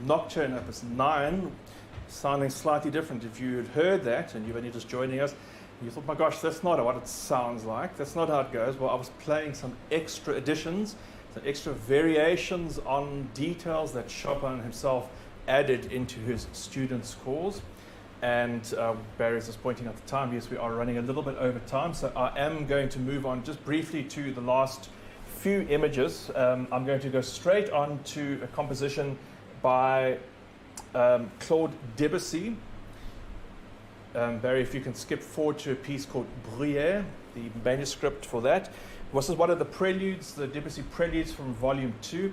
Speaker 1: Nocturne, Opus 9, sounding slightly different. If you had heard that, and you're only just joining us, You thought, my gosh, that's not what it sounds like. That's not how it goes. Well, I was playing some extra additions, some extra variations on details that Chopin himself added into his student scores. And Barry is just pointing out the time. Yes, we are running a little bit over time. So I am going to move on just briefly to the last few images. I'm going to go straight on to a composition by Claude Debussy. Barry, if you can skip forward to a piece called Brie, the manuscript for that. This is one of the preludes, the Debussy preludes from Volume 2.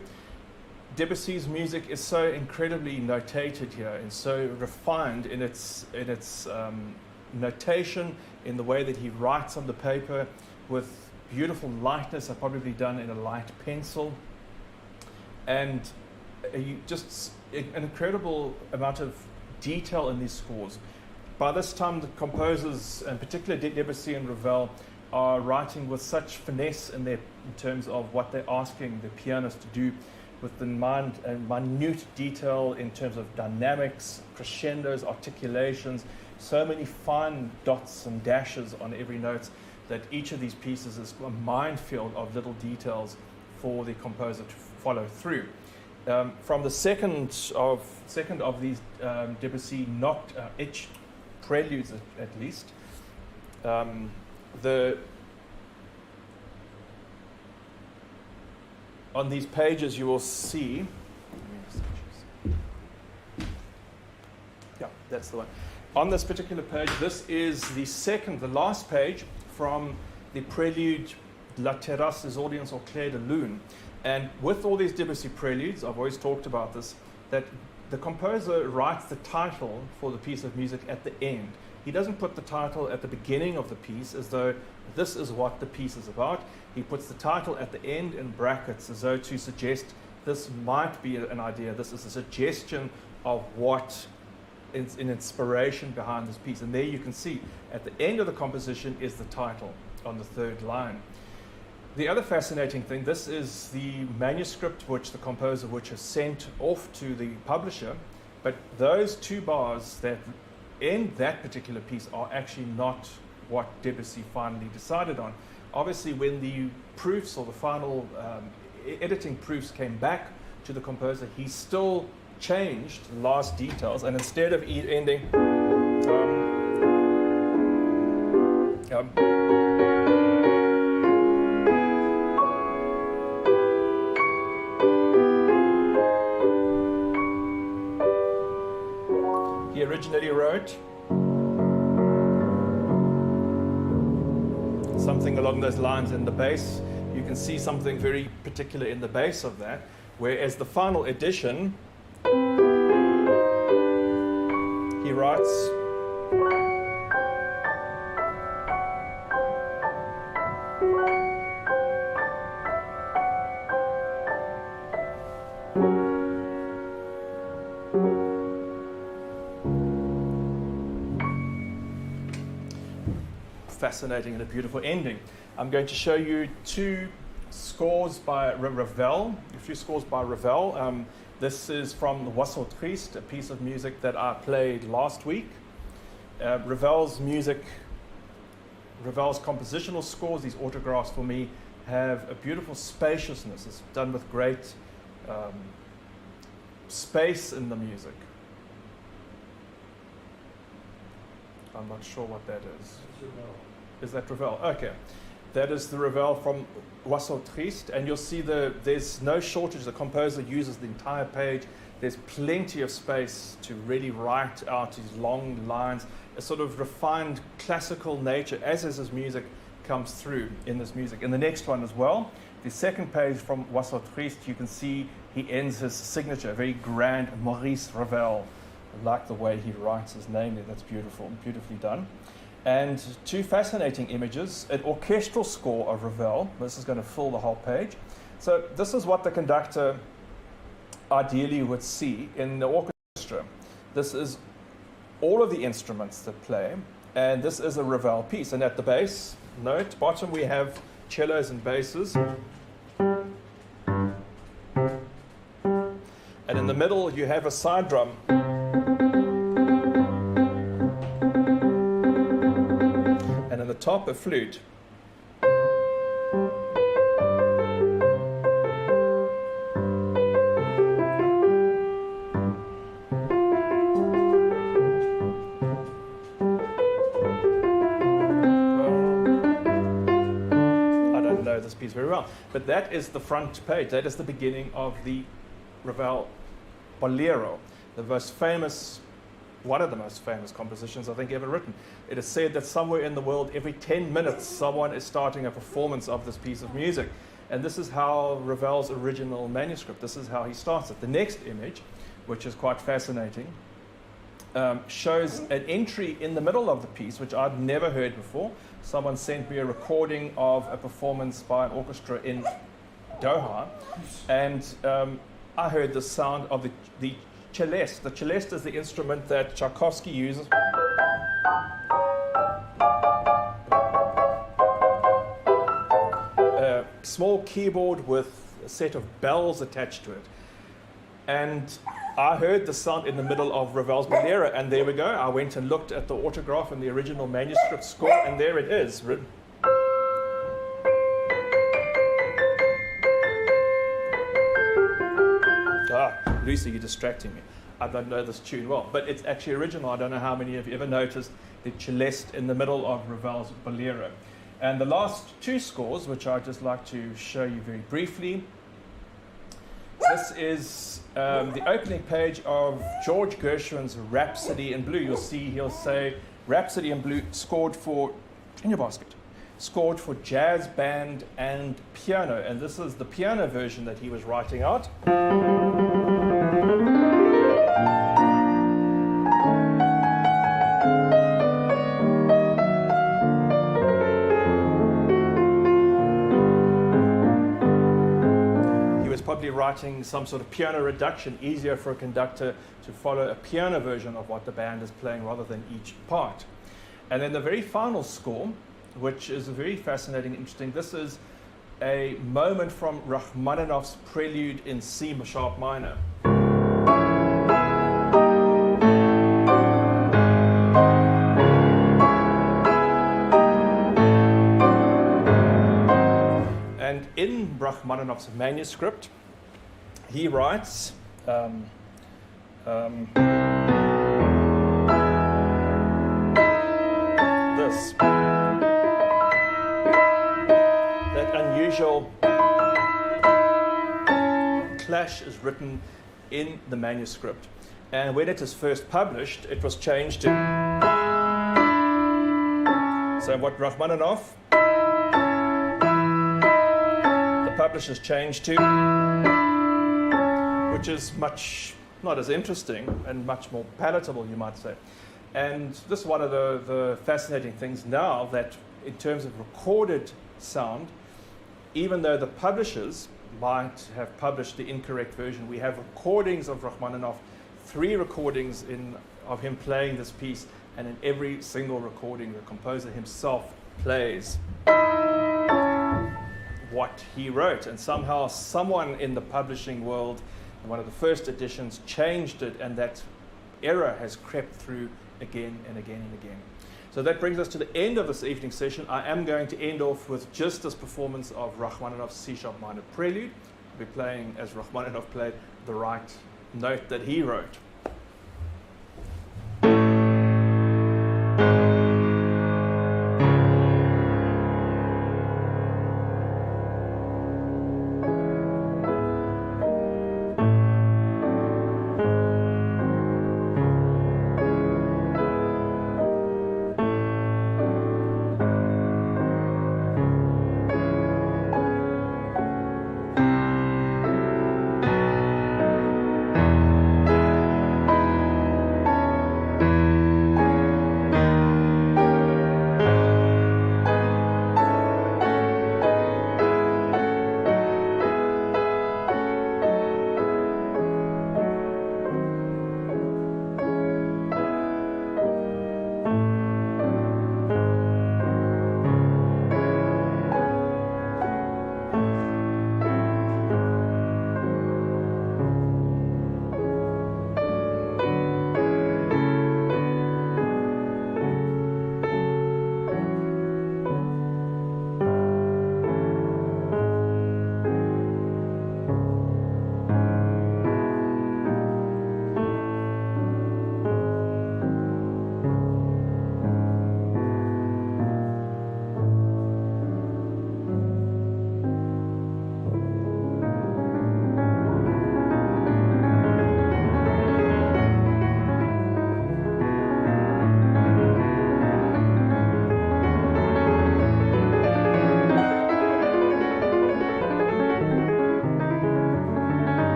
Speaker 1: Debussy's music is so incredibly notated here and so refined in its notation, in the way that he writes on the paper with beautiful lightness, probably done in a light pencil, and just an incredible amount of detail in these scores. By this time, the composers, and particularly Debussy and Ravel, are writing with such finesse in terms of what they're asking the pianist to do, with the minute detail in terms of dynamics, crescendos, articulations, so many fine dots and dashes on every note, that each of these pieces is a minefield of little details for the composer to follow through. From the second of these Debussy preludes, at least, on these pages you will see, yeah, that's the one. On this particular page, this is the last page from the prelude La Terrasse des Audiences au Clair de Lune. And with all these Debussy preludes, I've always talked about this, that the composer writes the title for the piece of music at the end. He doesn't put the title at the beginning of the piece as though this is what the piece is about. He puts the title at the end in brackets as though to suggest this might be an idea. This is a suggestion of what is an inspiration behind this piece. And there you can see at the end of the composition is the title on the third line. The other fascinating thing, this is the manuscript which the composer has sent off to the publisher, but those two bars that end that particular piece are actually not what Debussy finally decided on. Obviously, when the proofs or the final editing proofs came back to the composer, he still changed the last details, and instead of ending he originally wrote something along those lines in the bass. You can see something very particular in the bass of that, whereas the final edition, he writes fascinating and a beautiful ending. I'm going to show you two scores by Ravel, a few scores by Ravel. This is from Oiseau Triste, a piece of music that I played last week. Ravel's compositional scores, these autographs for me, have a beautiful spaciousness. It's done with great space in the music. I'm not sure what that is. Is that Ravel? Okay. That is the Ravel from Oiseau Triste, and you'll see there's no shortage. The composer uses the entire page. There's plenty of space to really write out these long lines, a sort of refined classical nature, as his music comes through in this music. In the next one as well, the second page from Oiseau Triste, you can see he ends his signature, very grand Maurice Ravel. I like the way he writes his name there. That's beautiful, beautifully done. And two fascinating images, an orchestral score of Ravel. This is going to fill the whole page. So this is what the conductor ideally would see in the orchestra. This is all of the instruments that play, and this is a Ravel piece. And at the bass note, bottom, we have cellos and basses. And in the middle, you have a side drum. top, a flute. This piece very well, but that is the front page. That is the beginning of the Ravel Bolero, the most famous, one of the most famous compositions I think ever written. It is said that somewhere in the world, every 10 minutes, someone is starting a performance of this piece of music, and this is how Ravel's original manuscript. This is how he starts it. The next image, which is quite fascinating, shows an entry in the middle of the piece, which I'd never heard before. Someone sent me a recording of a performance by an orchestra in Doha, and I heard the sound of the celeste. The celeste is the instrument that Tchaikovsky uses. A small keyboard with a set of bells attached to it. And I heard the sound in the middle of Ravel's Bolero, and there we go. I went and looked at the autograph and the original manuscript score, and there it is. Lucy, you're distracting me. I don't know this tune well, but it's actually original. I don't know how many of you ever noticed the celeste in the middle of Ravel's Bolero. And the last two scores, which I'd just like to show you very briefly. This is the opening page of George Gershwin's Rhapsody in Blue. You'll see he'll say Rhapsody in Blue scored for, in your basket, scored for jazz band and piano. And this is the piano version that he was writing out. Probably writing some sort of piano reduction, easier for a conductor to follow a piano version of what the band is playing rather than each part. And then the very final score, which is very fascinating and interesting, this is a moment from Rachmaninoff's Prelude in C sharp minor. And in Rachmaninoff's manuscript, he writes this. That unusual clash is written in the manuscript. And when it is first published, it was changed to... So what Rachmaninoff, the publishers changed to, which is much not as interesting and much more palatable, you might say. And this is one of the fascinating things now, that in terms of recorded sound, even though the publishers might have published the incorrect version, we have recordings of Rachmaninoff, 3 recordings of him playing this piece, and in every single recording the composer himself plays what he wrote. And somehow someone in the publishing world, in one of the first editions, changed it, and that error has crept through again and again and again. So that brings us to the end of this evening session. I am going to end off with just this performance of Rachmaninoff's C-sharp minor Prelude. I'll be playing, as Rachmaninoff played, the right note that he wrote.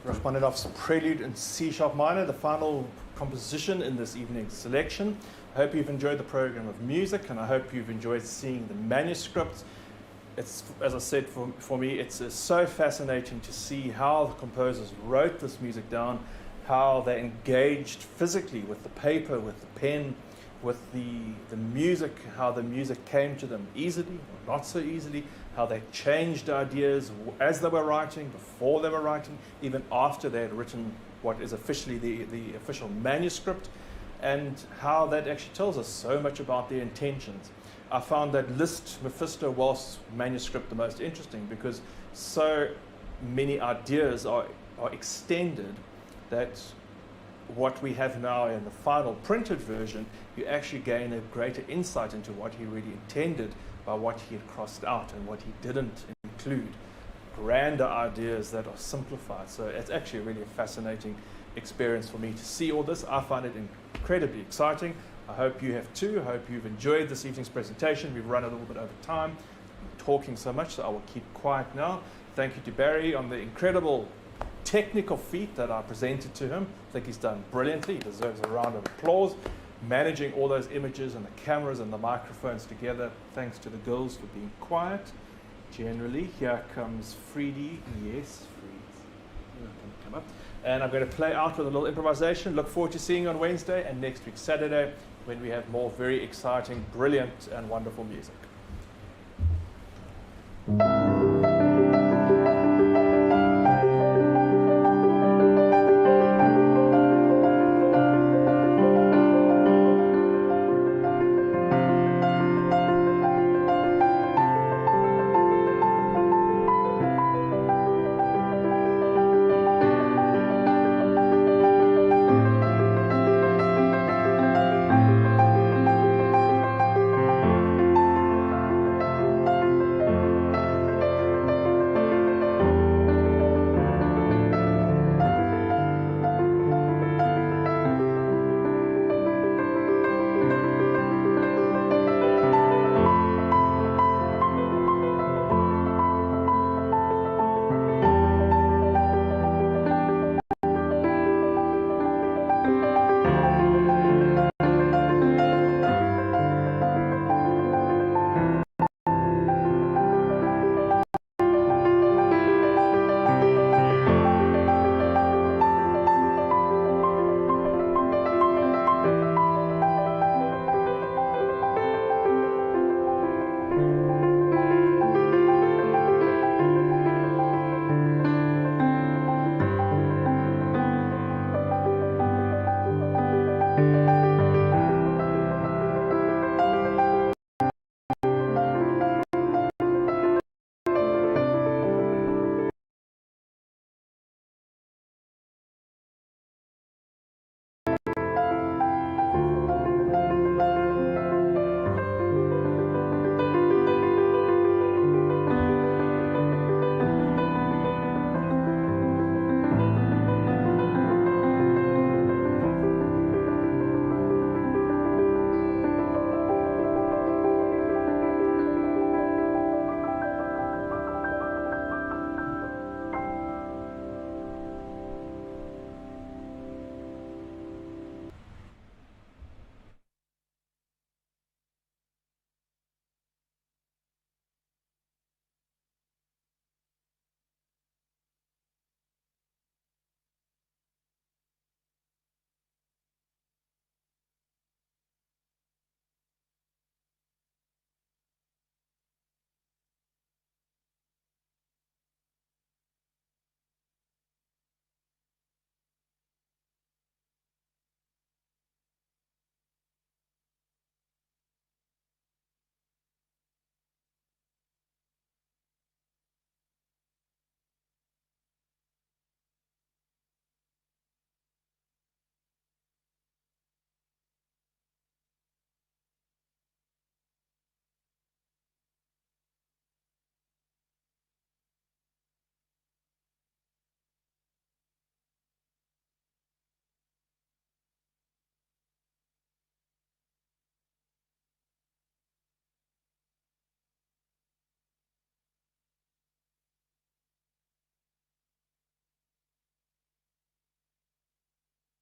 Speaker 1: Rachmaninoff's Prelude in C-sharp minor, the final composition in this evening's selection. I hope you've enjoyed the program of music, and I hope you've enjoyed seeing the manuscripts. It's, as I said, for me, it's so fascinating to see how the composers wrote this music down, how they engaged physically with the paper, with the pen, with the music, how the music came to them easily or not so easily, how they changed ideas as they were writing, before they were writing, even after they had written what is officially the official manuscript, and how that actually tells us so much about their intentions. I found that Liszt Mephisto Waltz manuscript the most interesting because so many ideas are extended that what we have now in the final printed version, you actually gain a greater insight into what he really intended by what he had crossed out and what he didn't include. Grander ideas that are simplified. So it's actually really a fascinating experience for me to see all this. I find it incredibly exciting. I hope you have too. I hope you've enjoyed this evening's presentation. We've run a little bit over time. I'm talking so much, so I will keep quiet now. Thank you to Barry on the incredible technical feat that I presented to him. I think he's done brilliantly. He deserves a round of applause. Managing all those images and the cameras and the microphones together. Thanks to the girls for being quiet. Generally, here comes Freedy. Yes, Freedy. Come up. And I'm going to play out with a little improvisation. Look forward to seeing you on Wednesday and next week Saturday when we have more very exciting, brilliant, and wonderful music.